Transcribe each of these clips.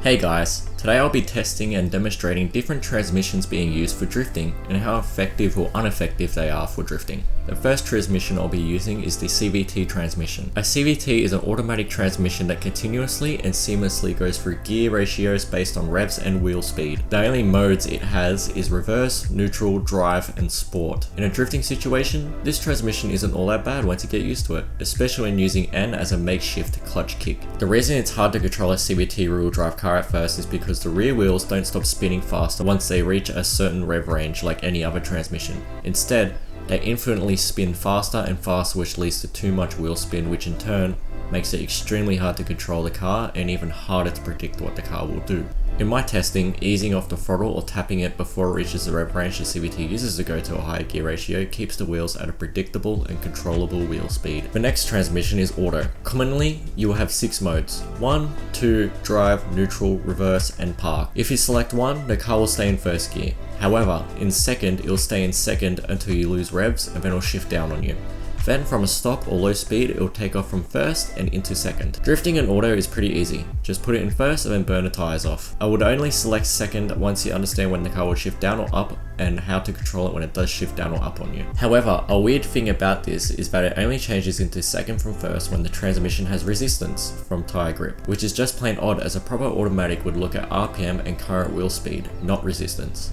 Hey guys, today I'll be testing and demonstrating different transmissions being used for drifting and how effective or ineffective they are for drifting. The first transmission I'll be using is the CVT transmission. A CVT is an automatic transmission that continuously and seamlessly goes through gear ratios based on revs and wheel speed. The only modes it has is reverse, neutral, drive, and sport. In a drifting situation, this transmission isn't all that bad once you get used to it, especially when using N as a makeshift clutch kick. The reason it's hard to control a CVT rear-wheel drive car at first is because the rear wheels don't stop spinning faster once they reach a certain rev range like any other transmission. Instead, they infinitely spin faster and faster, which leads to too much wheel spin, which in turn makes it extremely hard to control the car and even harder to predict what the car will do. In my testing, easing off the throttle or tapping it before it reaches the rev range the CVT uses to go to a higher gear ratio keeps the wheels at a predictable and controllable wheel speed. The next transmission is auto. Commonly, you will have 6 modes: 1, 2, drive, neutral, reverse, and park. If you select 1, the car will stay in first gear. However, in second, it will stay in second until you lose revs and then it will shift down on you. Then from a stop or low speed, it will take off from first and into second. Drifting in auto is pretty easy. Just put it in first and then burn the tires off. I would only select second once you understand when the car will shift down or up and how to control it when it does shift down or up on you. However, a weird thing about this is that it only changes into second from first when the transmission has resistance from tire grip, which is just plain odd as a proper automatic would look at RPM and current wheel speed, not resistance.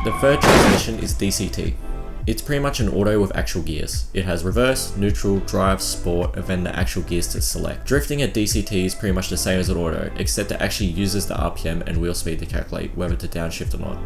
The third transmission is DCT. It's pretty much an auto with actual gears. It has reverse, neutral, drive, sport, and then the actual gears to select. Drifting at DCT is pretty much the same as an auto, except it actually uses the RPM and wheel speed to calculate whether to downshift or not.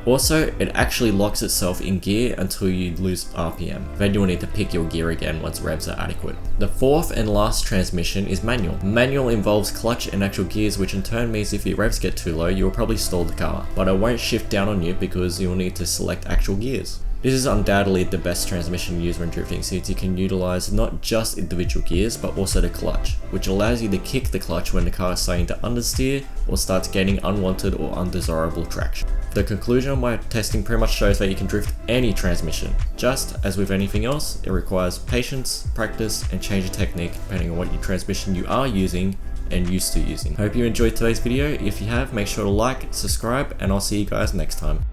Also, it actually locks itself in gear until you lose RPM. Then you'll need to pick your gear again once revs are adequate. The fourth and last transmission is manual. Manual involves clutch and actual gears, which in turn means if your revs get too low, you will probably stall the car, but it won't shift down on you because you'll need to select actual gears. This is undoubtedly the best transmission used when drifting since you can utilize not just individual gears but also the clutch, which allows you to kick the clutch when the car is starting to understeer or starts gaining unwanted or undesirable traction. The conclusion of my testing pretty much shows that you can drift any transmission. Just as with anything else, it requires patience, practice, and change of technique depending on what your transmission you are using and used to using. Hope you enjoyed today's video. If you have, make sure to like, subscribe, and I'll see you guys next time.